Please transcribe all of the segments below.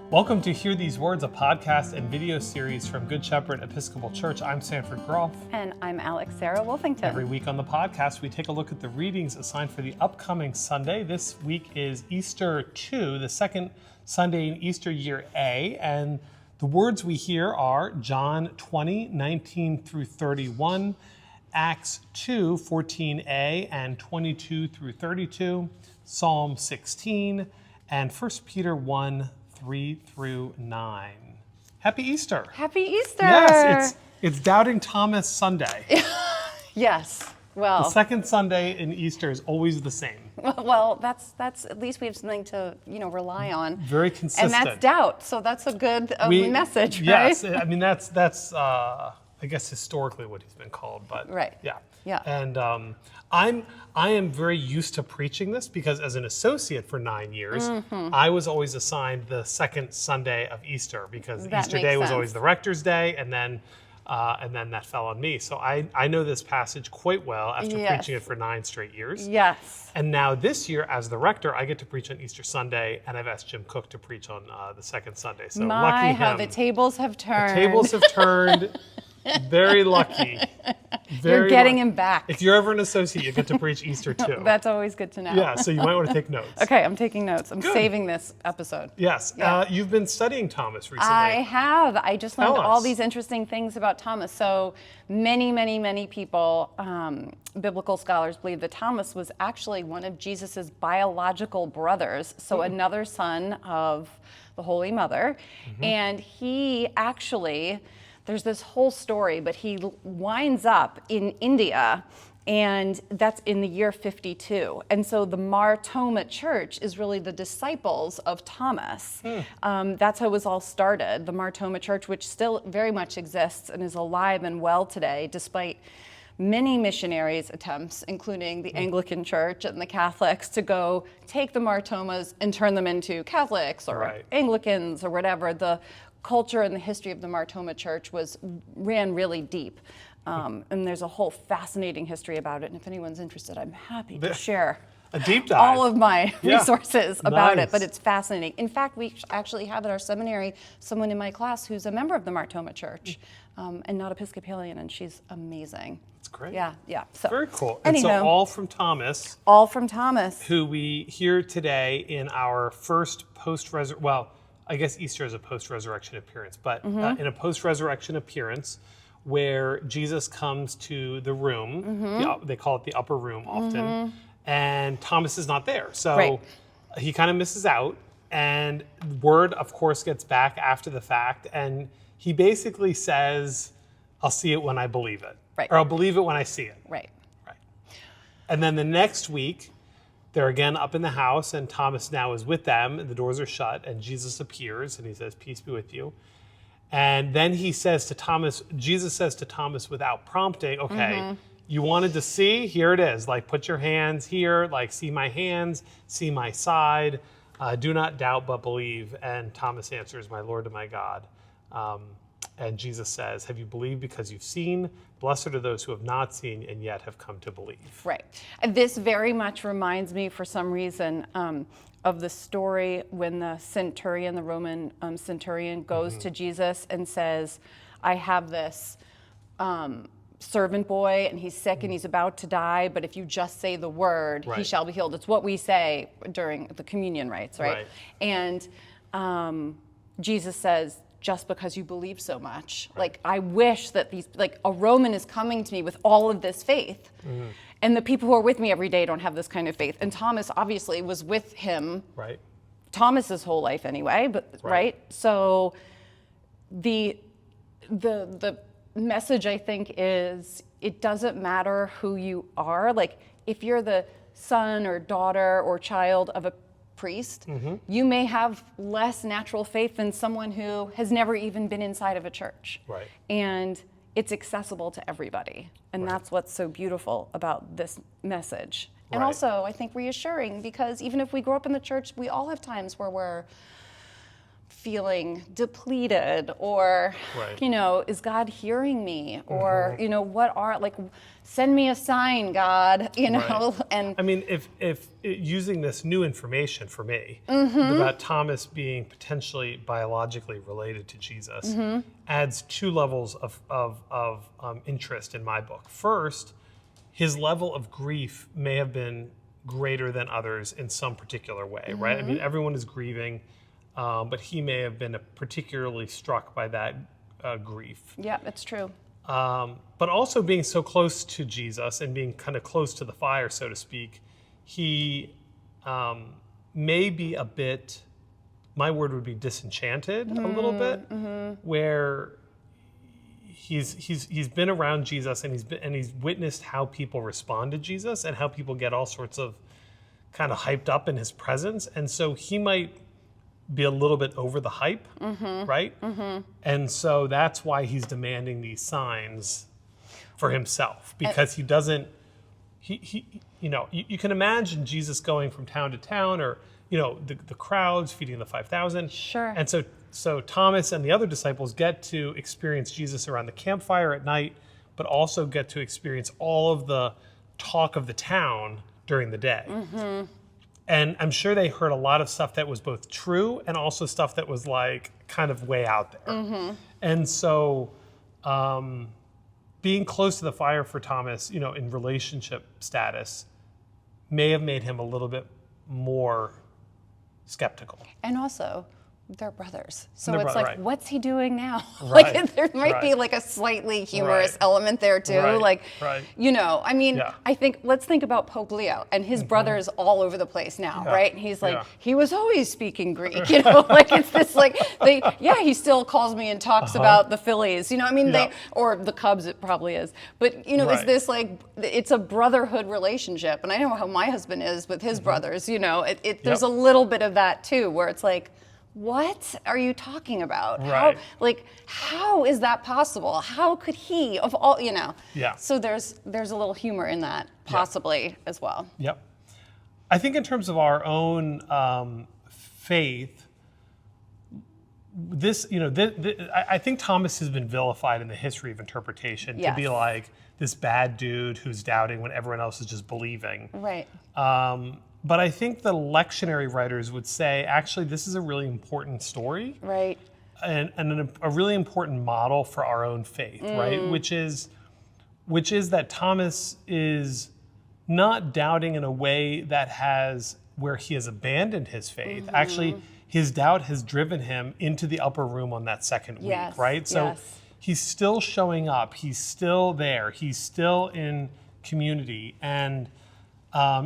Welcome to Hear These Words, a podcast and video series from Good Shepherd Episcopal Church. I'm Sanford Groff. And I'm Alex Sarah Wolfington. Every week on the podcast, we take a look at the readings assigned for the upcoming Sunday. This week is Easter 2, the second Sunday in Easter year A. And the words we hear are John 20, 19 through 31, Acts 2, 14a and 22 through 32, Psalm 16, and 1 Peter 1, 3 through 9. Happy Easter. Happy Easter. Yes, it's Doubting Thomas Sunday. Yes. Well, The second Sunday in Easter is always the same. well, that's at least we have something to, rely on. Very consistent. And that's doubt. So that's a good message, right? Yes, I mean that's I guess historically what he's been called, but Right. Yeah. Yeah. And I am very used to preaching this because as an associate for 9 years, I was always assigned the second Sunday of Easter because That Easter makes Day was sense. always the rector's day, and then that fell on me. So I know this passage quite well after Yes. preaching it for 9 straight years. Yes. And now this year, as the rector, I get to preach on Easter Sunday, and I've asked Jim Cook to preach on the second Sunday. So lucky How him. the tables have turned. Tables have turned. Very lucky. You're getting him back. If you're ever an associate, you get to preach Easter too. That's always good to know. Yeah, so you might want to take notes. Okay, I'm taking notes. I'm Good. saving this episode. Yes. Yeah. You've been studying Thomas recently. I have. I just learned Tell all us. these interesting things about Thomas. So many people, biblical scholars believe that Thomas was actually one of Jesus's biological brothers. So another son of the Holy Mother. And he actually, there's this whole story, but he winds up in India, and that's in the year 52. And so the Mar Thoma Church is really the disciples of Thomas. That's how it was all started. The Mar Thoma Church, which still very much exists and is alive and well today, despite many missionaries' attempts, including the Anglican Church and the Catholics, to go take the Mar Thomas and turn them into Catholics or Right. Anglicans or whatever. The culture and the history of the Mar Thoma Church ran really deep. And there's a whole fascinating history about it. And if anyone's interested, I'm happy to share A deep dive. all of my Yeah. resources about Nice. it, but it's fascinating. In fact, we actually have at our seminary someone in my class who's a member of the Mar Thoma Church and not Episcopalian, and she's amazing. That's great. Yeah. So Very cool. And so anyhow, all from Thomas, all from Thomas. who we hear today in our first post-resurrection, well, I guess Easter is a post-resurrection appearance, but in a post-resurrection appearance where Jesus comes to the room, they call it the upper room often, and Thomas is not there. So Right. he kind of misses out, and word, of course, gets back after the fact, and he basically says, I'll see it when I believe it. Right. Or I'll believe it when I see it. Right. Right. And then the next week, they're again up in the house, and Thomas now is with them, and the doors are shut, and Jesus appears, and he says, peace be with you. And then he says to Thomas, Jesus says to Thomas without prompting, okay, you wanted to see? Here it is. Like, put your hands here, like, see my hands, see my side. Do not doubt, but believe. And Thomas answers, my Lord and my God. And Jesus says, have you believed because you've seen? Blessed are those who have not seen and yet have come to believe. Right. This very much reminds me, for some reason, of the story when the centurion, the Roman centurion, goes to Jesus and says, I have this servant boy, and he's sick and he's about to die, but if you just say the word, he Right. shall be healed. It's what we say during the communion rites, right? Right. And Jesus says, just because you believe so much. Like, I wish that a Roman is coming to me with all of this faith. And the people who are with me every day don't have this kind of faith. And Thomas obviously was with him, Right? Thomas's whole life anyway, but right? So the message, I think, is it doesn't matter who you are. Like, if you're the son or daughter or child of a priest, you may have less natural faith than someone who has never even been inside of a church. Right. And it's accessible to everybody. And that's what's so beautiful about this message. And Right. also, I think, reassuring, because even if we grow up in the church, we all have times where we're feeling depleted, or, Right. is God hearing me? Or, send me a sign, God, Right. and I mean, if using this new information for me about Thomas being potentially biologically related to Jesus adds two levels of interest in my book. First, his level of grief may have been greater than others in some particular way, right? I mean, everyone is grieving, but he may have been particularly struck by that grief. yeah, it's true. But also being so close to Jesus and being kind of close to the fire, so to speak, he may be a bit, my word would be disenchanted a little bit, where he's been around Jesus and he's witnessed how people respond to Jesus and how people get all sorts of kind of hyped up in his presence, and so he might be a little bit over the hype, right? And so that's why he's demanding these signs for himself, because he doesn't. You can imagine Jesus going from town to town, or the crowds feeding the 5,000. Sure. And so Thomas and the other disciples get to experience Jesus around the campfire at night, but also get to experience all of the talk of the town during the day. And I'm sure they heard a lot of stuff that was both true and also stuff that was like kind of way out there. And so being close to the fire for Thomas, in relationship status, may have made him a little bit more skeptical. And also, they're brothers. So They're it's bro- like, right. what's he doing now? Right, Like, there might be right. like a slightly humorous Right. element there too. Right, Like, right. I mean, Yeah. I think, let's think about Pope Leo and his brothers all over the place now, Yeah. right? And he's like, Yeah. he was always speaking Greek, like it's this like, he still calls me and talks about the Phillies, I mean, Yeah. or the Cubs, it probably is. But, it's Right. this like, it's a brotherhood relationship. And I know how my husband is with his brothers, there's a little bit of that too, where it's like, what are you talking about? Right. How is that possible? How could he, of all, Yeah. So there's a little humor in that, possibly, as well. Yep. I think in terms of our own faith, I think Thomas has been vilified in the history of interpretation to be Yes. like this bad dude who's doubting when everyone else is just believing. Right. But I think the lectionary writers would say, actually, this is a really important story Right. and a really important model for our own faith, right? Which is that Thomas is not doubting in a way where he has abandoned his faith. Actually, his doubt has driven him into the upper room on that second week, Yes, right? So yes. he's still showing up. He's still there. He's still in community. And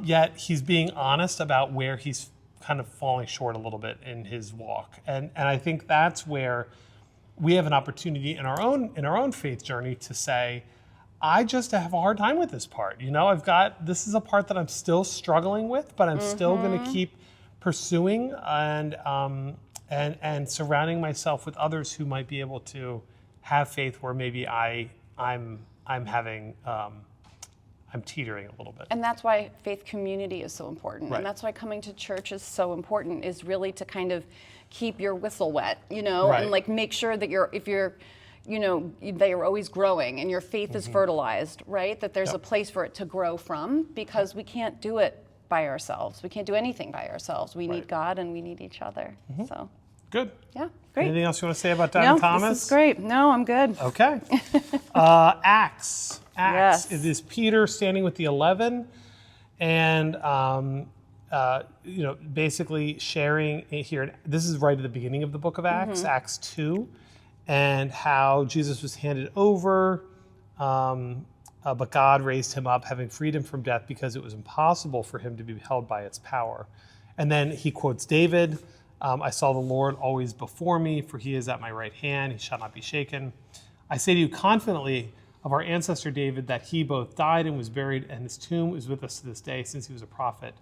yet he's being honest about where he's kind of falling short a little bit in his walk. And I think that's where we have an opportunity in our own faith journey to say, I just have a hard time with this part. This is a part that I'm still struggling with, but I'm still going to keep pursuing and surrounding myself with others who might be able to have faith where maybe I'm teetering a little bit. And that's why faith community is so important. Right. And that's why coming to church is so important, is really to kind of keep your whistle wet, Right. and like make sure that they are always growing and your faith is fertilized, right? That there's Yep. a place for it to grow from, because we can't do it by ourselves. We can't do anything by ourselves. We Right. need God and we need each other. So, Good. yeah, great. Anything else you want to say about Doubting Thomas? This is great. No, I'm good. Okay. Acts. Yes. It is Peter standing with the 11 and, basically sharing here. This is right at the beginning of the book of Acts, Acts 2, and how Jesus was handed over, but God raised him up, having freed him from death because it was impossible for him to be held by its power. And then he quotes David, I saw the Lord always before me, for he is at my right hand, he shall not be shaken. I say to you confidently of our ancestor David, that he both died and was buried, and his tomb is with us to this day, since he was a prophet.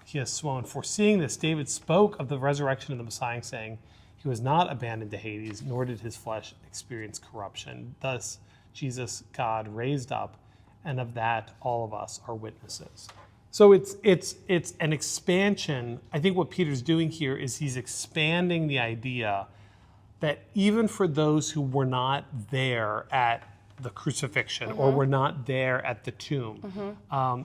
He has sworn, foreseeing this, David spoke of the resurrection of the Messiah, saying, he was not abandoned to Hades, nor did his flesh experience corruption. Thus, Jesus, God raised up, and of that all of us are witnesses. So it's an expansion. I think what Peter's doing here is he's expanding the idea that even for those who were not there at the crucifixion or were not there at the tomb,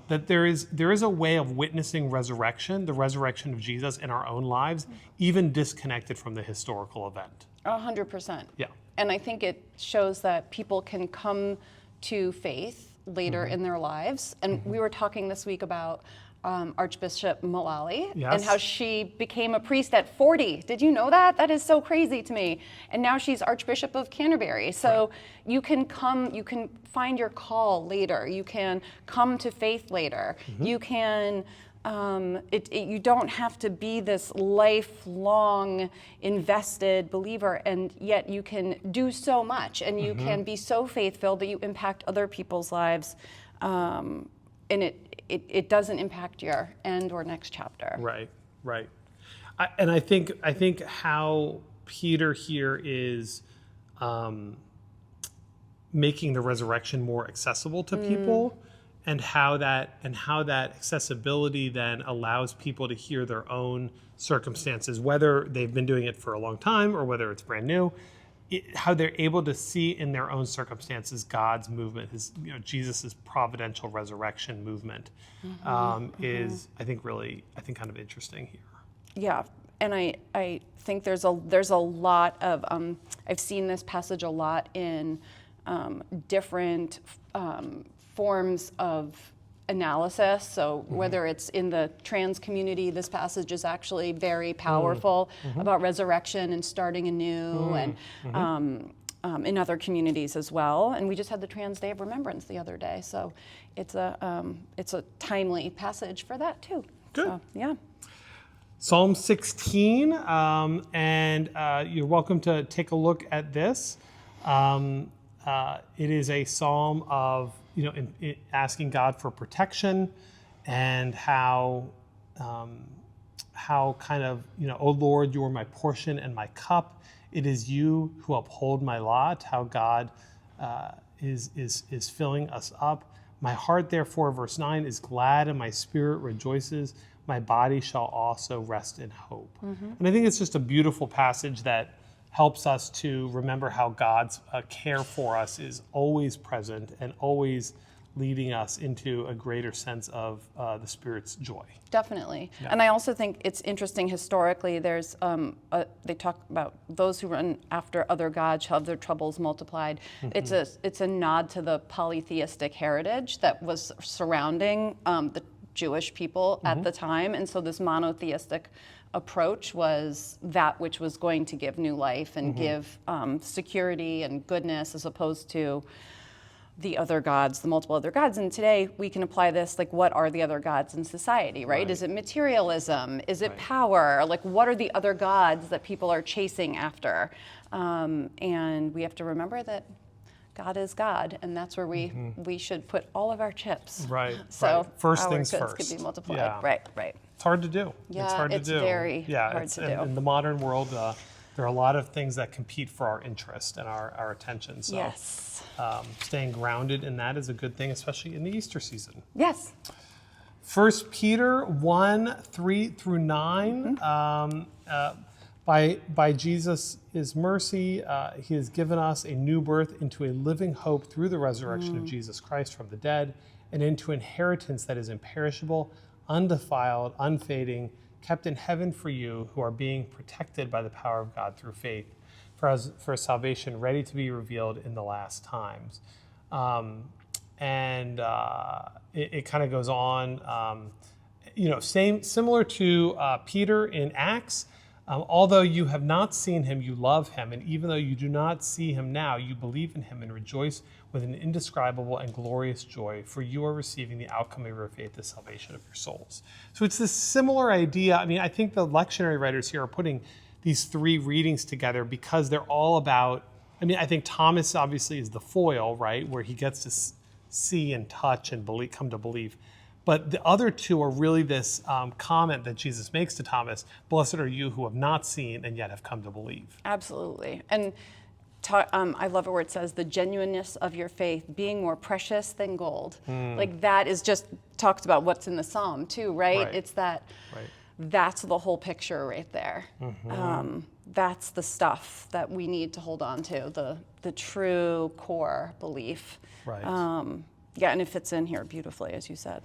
that there is a way of witnessing resurrection, the resurrection of Jesus in our own lives, even disconnected from the historical event. 100%. Yeah. And I think it shows that people can come to faith later in their lives. And we were talking this week about Archbishop Malali Yes. and how she became a priest at 40. Did you know that? That is so crazy to me. And now she's Archbishop of Canterbury. So you can find your call later. You can come to faith later. You can. You don't have to be this lifelong invested believer, and yet you can do so much, and you can be so faith-filled that you impact other people's lives, and it doesn't impact your end or next chapter. Right. I think how Peter here is making the resurrection more accessible to people. And how that accessibility then allows people to hear their own circumstances, whether they've been doing it for a long time or whether it's brand new, how they're able to see in their own circumstances God's movement, Jesus's providential resurrection movement, is I think kind of interesting here. Yeah, and I think there's a lot of I've seen this passage a lot in different forms of analysis. So whether it's in the trans community, this passage is actually very powerful about resurrection and starting anew, and in other communities as well. And we just had the Trans Day of Remembrance the other day, so it's a timely passage for that too. Good. So, yeah. Psalm 16, and you're welcome to take a look at this. It is a psalm of asking God for protection, and how kind of, O Lord, you are my portion and my cup. It is you who uphold my lot. How God is filling us up. My heart, therefore, verse 9, is glad, and my spirit rejoices. My body shall also rest in hope. And I think it's just a beautiful passage that helps us to remember how God's care for us is always present and always leading us into a greater sense of the Spirit's joy. Definitely. Yeah. And I also think it's interesting historically, there's, they talk about those who run after other gods shall have their troubles multiplied. It's a nod to the polytheistic heritage that was surrounding the Jewish people at the time. And so this monotheistic approach was that which was going to give new life and give security and goodness, as opposed to the other gods, the multiple other gods. And today we can apply this, like, what are the other gods in society, right? Is it materialism? Is it power? Like, what are the other gods that people are chasing after? And we have to remember that God is God, and that's where we should put all of our chips. Right. So First our things goods first. could be multiplied. Yeah. Right. It's hard to do. Yeah, it's hard to it's do. very hard to do. In the modern world, there are a lot of things that compete for our interest and our attention. So Yes. Staying grounded in that is a good thing, especially in the Easter season. Yes. 1 Peter 1:3-9. By Jesus' mercy, he has given us a new birth into a living hope through the resurrection of Jesus Christ from the dead, and into inheritance that is imperishable, undefiled, unfading, kept in heaven for you, who are being protected by the power of God through faith, for salvation ready to be revealed in the last times. It kind of goes on, similar to Peter in Acts. Although you have not seen him, you love him. And even though you do not see him now, you believe in him and rejoice with an indescribable and glorious joy, for you are receiving the outcome of your faith, the salvation of your souls. So it's this similar idea. I mean, I think the lectionary writers here are putting these three readings together because they're all about, I think Thomas obviously is the foil, right, where he gets to see and touch and come to believe. But the other two are really this comment that Jesus makes to Thomas: blessed are you who have not seen and yet have come to believe. Absolutely. And I love it where it says the genuineness of your faith being more precious than gold. Like, that is just talks about what's in the psalm too, right? Right. It's that Right. that's the whole picture right there. That's the stuff that we need to hold on to, the true core belief. Right. Yeah, and it fits in here beautifully, as you said.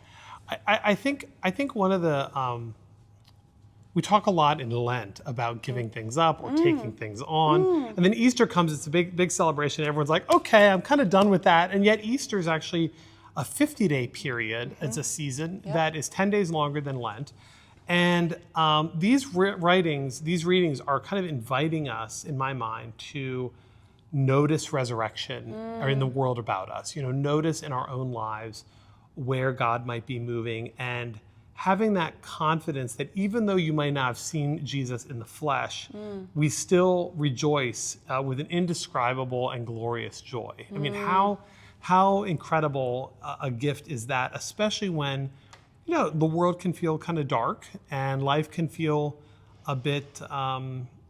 I think one of the we talk a lot in Lent about giving things up or taking things on, and then Easter comes. It's a big celebration. Everyone's like, okay, I'm kind of done with that, and yet Easter is actually a 50-day period. It's a season that is 10 days longer than Lent, and these readings are kind of inviting us, in my mind, to notice resurrection or in the world about us. Notice in our own lives where God might be moving, and having that confidence that even though you might not have seen Jesus in the flesh, we still rejoice with an indescribable and glorious joy. I mean, how incredible a gift is that, especially when the world can feel kind of dark and life can feel a bit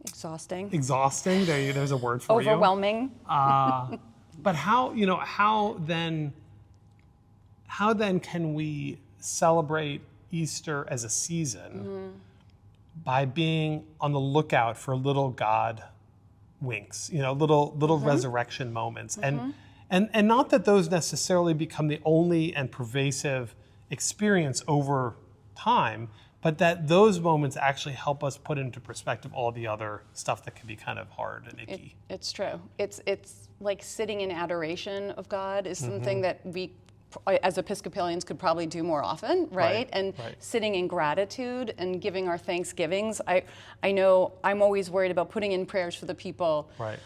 Exhausting. There's a word for Overwhelming. you. But how then can we celebrate Easter as a season by being on the lookout for little God winks, little resurrection moments, and not that those necessarily become the only and pervasive experience over time, but that those moments actually help us put into perspective all the other stuff that can be kind of hard and icky. It's true. It's like sitting in adoration of God is something that we, as Episcopalians, could probably do more often, right? And sitting in gratitude and giving our thanksgivings. I know I'm always worried about putting in prayers for the people. Right.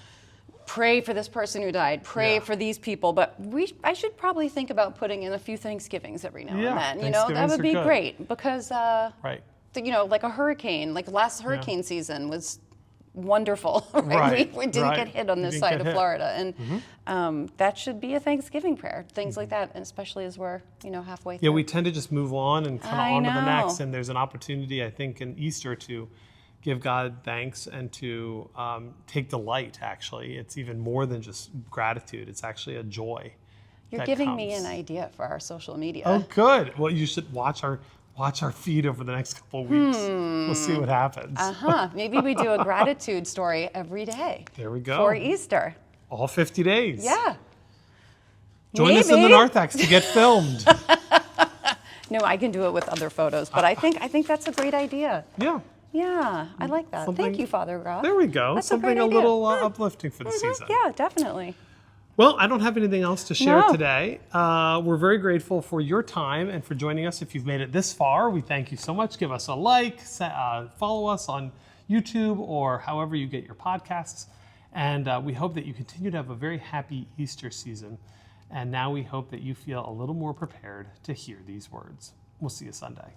Pray for this person who died. Pray for these people. But I should probably think about putting in a few Thanksgivings every now and then. That would be great because, like a hurricane, like last hurricane season was wonderful. Right? We didn't get hit on this side of Florida, and that should be a Thanksgiving prayer. Things like that, and especially as we're halfway through. Yeah, we tend to just move on and kind of on to the next, and there's an opportunity, I think, in Easter to give God thanks and to take delight. Actually, it's even more than just gratitude. It's actually a joy. You're giving me an idea for our social media. Oh, good. Well, you should watch our feed over the next couple of weeks. We'll see what happens. Maybe we do a gratitude story every day. There we go. For Easter. All 50 days. Yeah. Join us in the Narthex to get filmed. No, I can do it with other photos, but I think that's a great idea. Yeah. Yeah, I like that. Thank you, Father Groff. There we go. That's Something a little uplifting for the season. Yeah, definitely. Well, I don't have anything else to share today. We're very grateful for your time and for joining us. If you've made it this far, we thank you so much. Give us a like, follow us on YouTube or however you get your podcasts. And we hope that you continue to have a very happy Easter season. And now we hope that you feel a little more prepared to hear these words. We'll see you Sunday.